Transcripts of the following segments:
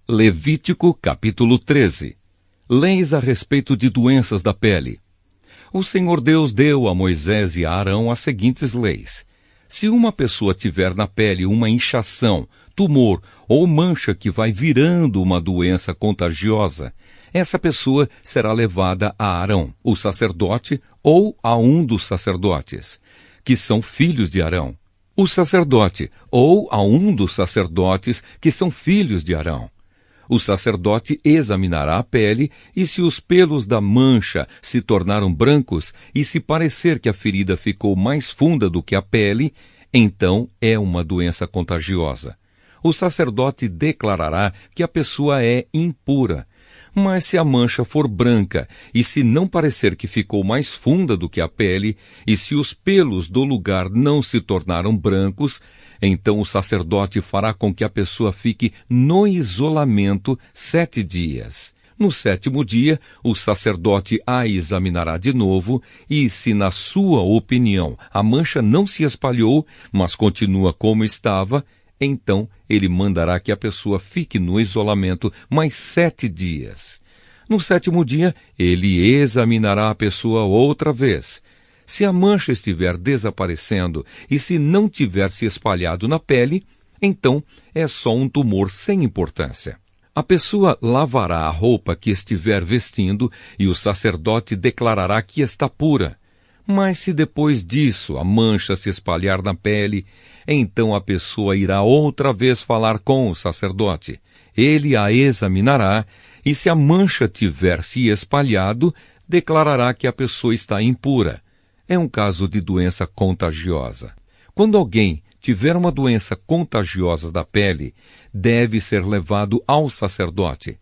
Levítico capítulo 13. Leis a respeito de doenças da pele. O Senhor Deus deu a Moisés e a Arão as seguintes leis. Se uma pessoa tiver na pele uma inchação, tumor ou mancha que vai virando uma doença contagiosa, essa pessoa será levada a Arão, o sacerdote, ou a um dos sacerdotes, que são filhos de Arão. O sacerdote, ou a um dos sacerdotes, que são filhos de Arão. O sacerdote examinará a pele, e se os pelos da mancha se tornaram brancos, e se parecer que a ferida ficou mais funda do que a pele, então é uma doença contagiosa. O sacerdote declarará que a pessoa é impura. Mas se a mancha for branca, e se não parecer que ficou mais funda do que a pele, e se os pelos do lugar não se tornaram brancos, então o sacerdote fará com que a pessoa fique no isolamento 7 dias. No 7º dia, o sacerdote a examinará de novo, e se na sua opinião a mancha não se espalhou, mas continua como estava, então ele mandará que a pessoa fique no isolamento mais 7 dias. No 7º dia, ele examinará a pessoa outra vez. Se a mancha estiver desaparecendo e se não tiver se espalhado na pele, então é só um tumor sem importância. A pessoa lavará a roupa que estiver vestindo e o sacerdote declarará que está pura. Mas se depois disso a mancha se espalhar na pele, então a pessoa irá outra vez falar com o sacerdote. Ele a examinará e se a mancha tiver se espalhado, declarará que a pessoa está impura. É um caso de doença contagiosa. Quando alguém tiver uma doença contagiosa da pele, deve ser levado ao sacerdote.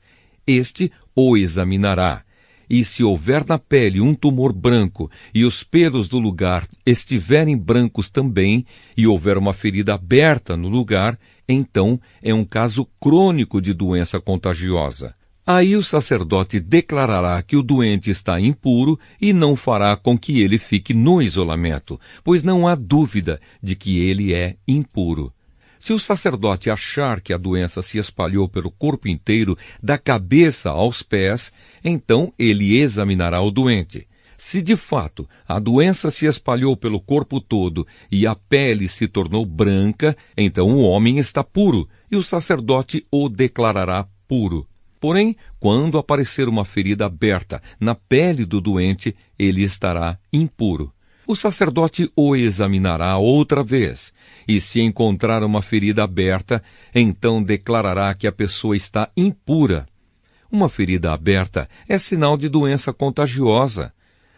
Este o examinará. E se houver na pele um tumor branco e os pelos do lugar estiverem brancos também, e houver uma ferida aberta no lugar, então é um caso crônico de doença contagiosa. Aí o sacerdote declarará que o doente está impuro e não fará com que ele fique no isolamento, pois não há dúvida de que ele é impuro. Se o sacerdote achar que a doença se espalhou pelo corpo inteiro, da cabeça aos pés, então ele examinará o doente. Se de fato a doença se espalhou pelo corpo todo e a pele se tornou branca, então o homem está puro e o sacerdote o declarará puro. Porém, quando aparecer uma ferida aberta na pele do doente, ele estará impuro. O sacerdote o examinará outra vez, e se encontrar uma ferida aberta, então declarará que a pessoa está impura. Uma ferida aberta é sinal de doença contagiosa.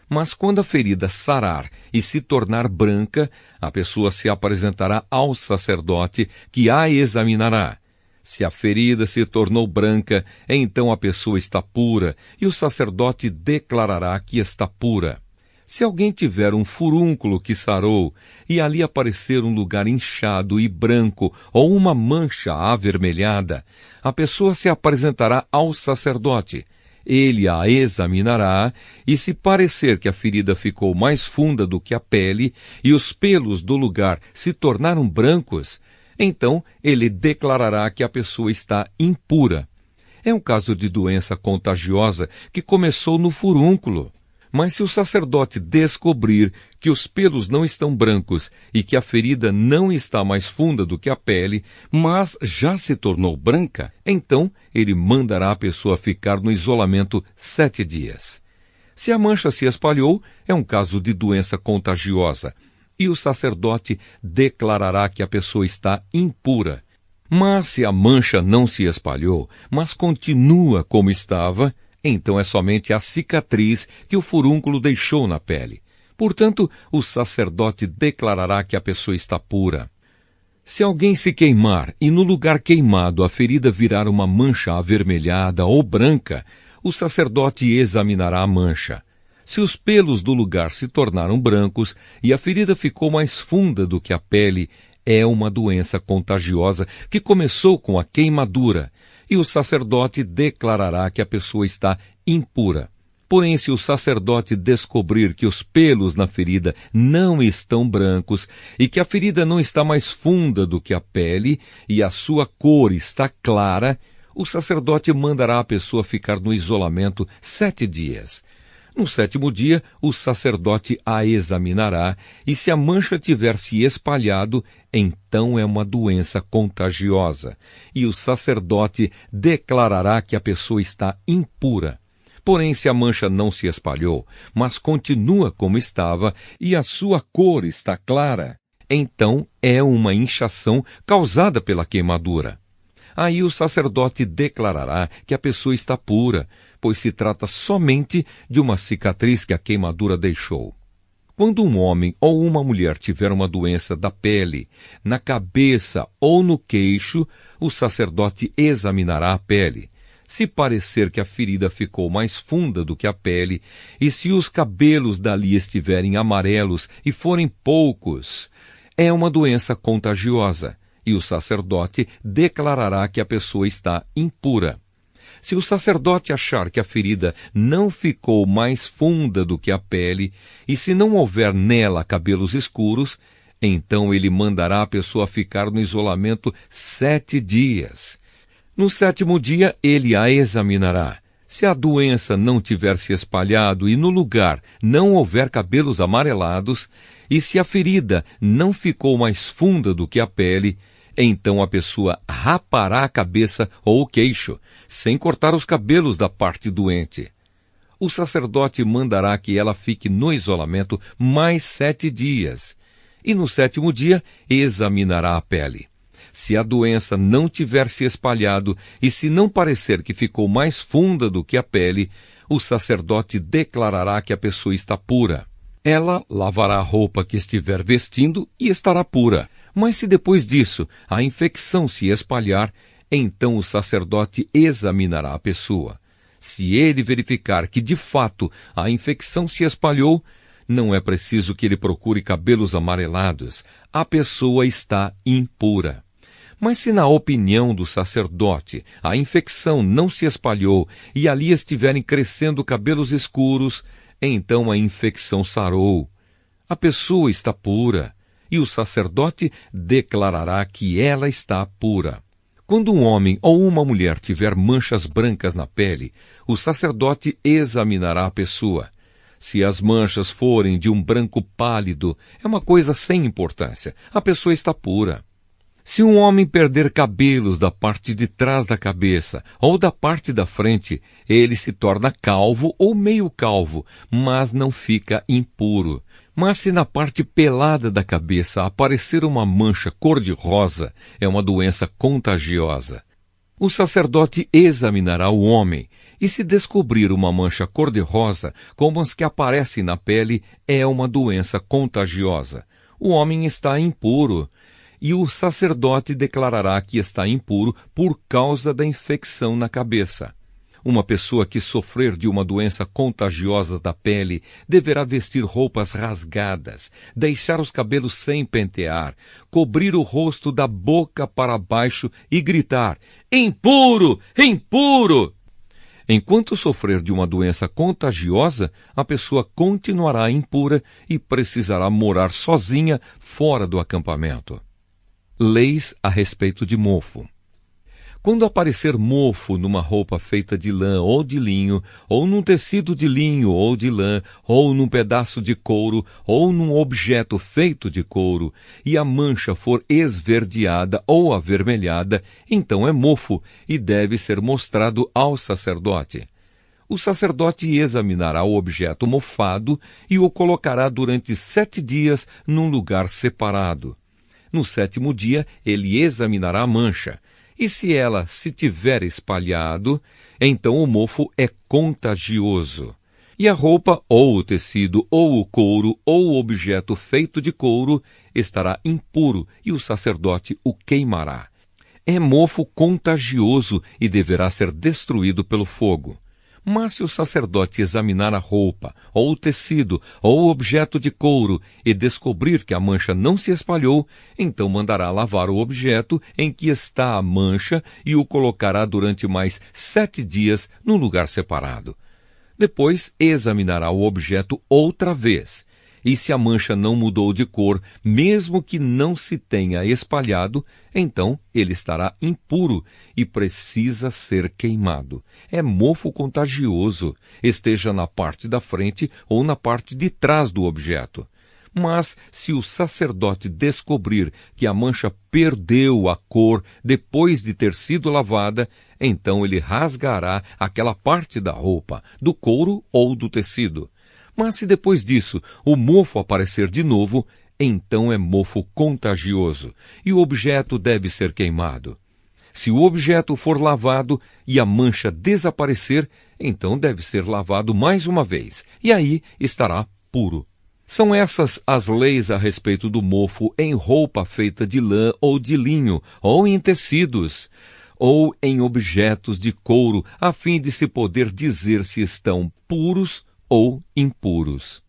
Mas quando a ferida sarar e se tornar branca, a pessoa se apresentará ao sacerdote, que a examinará. Se a ferida se tornou branca, então a pessoa está pura, e o sacerdote declarará que está pura. Se alguém tiver um furúnculo que sarou, e ali aparecer um lugar inchado e branco, ou uma mancha avermelhada, a pessoa se apresentará ao sacerdote. Ele a examinará, e se parecer que a ferida ficou mais funda do que a pele, e os pelos do lugar se tornaram brancos, então ele declarará que a pessoa está impura. É um caso de doença contagiosa que começou no furúnculo. Mas se o sacerdote descobrir que os pelos não estão brancos e que a ferida não está mais funda do que a pele, mas já se tornou branca, então ele mandará a pessoa ficar no isolamento 7 dias. Se a mancha se espalhou, é um caso de doença contagiosa, e o sacerdote declarará que a pessoa está impura. Mas se a mancha não se espalhou, mas continua como estava, então é somente a cicatriz que o furúnculo deixou na pele. Portanto, o sacerdote declarará que a pessoa está pura. Se alguém se queimar e no lugar queimado a ferida virar uma mancha avermelhada ou branca, o sacerdote examinará a mancha. Se os pelos do lugar se tornaram brancos e a ferida ficou mais funda do que a pele, é uma doença contagiosa que começou com a queimadura, e o sacerdote declarará que a pessoa está impura. Porém, se o sacerdote descobrir que os pelos na ferida não estão brancos e que a ferida não está mais funda do que a pele e a sua cor está clara, O sacerdote mandará a pessoa ficar no isolamento 7 dias. No 7º dia, o sacerdote a examinará, e se a mancha tiver se espalhado, então é uma doença contagiosa, e o sacerdote declarará que a pessoa está impura. Porém, se a mancha não se espalhou, mas continua como estava, e a sua cor está clara, então é uma inchação causada pela queimadura. Aí o sacerdote declarará que a pessoa está pura, pois se trata somente de uma cicatriz que a queimadura deixou. Quando um homem ou uma mulher tiver uma doença da pele, na cabeça ou no queixo, o sacerdote examinará a pele. Se parecer que a ferida ficou mais funda do que a pele, e se os cabelos dali estiverem amarelos e forem poucos, é uma doença contagiosa, e o sacerdote declarará que a pessoa está impura. Se o sacerdote achar que a ferida não ficou mais funda do que a pele, e se não houver nela cabelos escuros, então ele mandará a pessoa ficar no isolamento 7 dias. No 7º dia, ele a examinará. Se a doença não tiver se espalhado e no lugar não houver cabelos amarelados, e se a ferida não ficou mais funda do que a pele, então a pessoa rapará a cabeça ou o queixo, sem cortar os cabelos da parte doente. O sacerdote mandará que ela fique no isolamento mais 7 dias, e no 7º dia examinará a pele. Se a doença não tiver se espalhado e se não parecer que ficou mais funda do que a pele, o sacerdote declarará que a pessoa está pura. Ela lavará a roupa que estiver vestindo e estará pura. Mas se depois disso a infecção se espalhar, então o sacerdote examinará a pessoa. Se ele verificar que de fato a infecção se espalhou, não é preciso que ele procure cabelos amarelados. A pessoa está impura. Mas se na opinião do sacerdote a infecção não se espalhou e ali estiverem crescendo cabelos escuros, então a infecção sarou. A pessoa está pura, e o sacerdote declarará que ela está pura. Quando um homem ou uma mulher tiver manchas brancas na pele, o sacerdote examinará a pessoa. Se as manchas forem de um branco pálido, é uma coisa sem importância. A pessoa está pura. Se um homem perder cabelos da parte de trás da cabeça ou da parte da frente, ele se torna calvo ou meio calvo, mas não fica impuro. Mas se na parte pelada da cabeça aparecer uma mancha cor-de-rosa, é uma doença contagiosa. O sacerdote examinará o homem, e se descobrir uma mancha cor-de-rosa, como as que aparecem na pele, é uma doença contagiosa. O homem está impuro, e o sacerdote declarará que está impuro por causa da infecção na cabeça. Uma pessoa que sofrer de uma doença contagiosa da pele deverá vestir roupas rasgadas, deixar os cabelos sem pentear, cobrir o rosto da boca para baixo e gritar: "Impuro! Impuro!" Enquanto sofrer de uma doença contagiosa, a pessoa continuará impura e precisará morar sozinha fora do acampamento. Leis a respeito de mofo. Quando aparecer mofo numa roupa feita de lã ou de linho, ou num tecido de linho ou de lã, ou num pedaço de couro, ou num objeto feito de couro, e a mancha for esverdeada ou avermelhada, então é mofo e deve ser mostrado ao sacerdote. O sacerdote examinará o objeto mofado e o colocará durante 7 dias num lugar separado. No 7º dia, ele examinará a mancha, e se ela se tiver espalhado, então o mofo é contagioso. E a roupa, ou o tecido, ou o couro, ou o objeto feito de couro, estará impuro, e o sacerdote o queimará. É mofo contagioso e deverá ser destruído pelo fogo. Mas se o sacerdote examinar a roupa, ou o tecido, ou o objeto de couro, e descobrir que a mancha não se espalhou, então mandará lavar o objeto em que está a mancha e o colocará durante mais 7 dias num lugar separado. Depois examinará o objeto outra vez, E se a mancha não mudou de cor, mesmo que não se tenha espalhado, então ele estará impuro e precisa ser queimado. É mofo contagioso, esteja na parte da frente ou na parte de trás do objeto. Mas, se o sacerdote descobrir que a mancha perdeu a cor depois de ter sido lavada, então ele rasgará aquela parte da roupa, do couro ou do tecido. Mas se depois disso o mofo aparecer de novo, então é mofo contagioso, e o objeto deve ser queimado. Se o objeto for lavado e a mancha desaparecer, então deve ser lavado mais uma vez, e aí estará puro. São essas as leis a respeito do mofo em roupa feita de lã ou de linho, ou em tecidos, ou em objetos de couro, a fim de se poder dizer se estão puros ou impuros.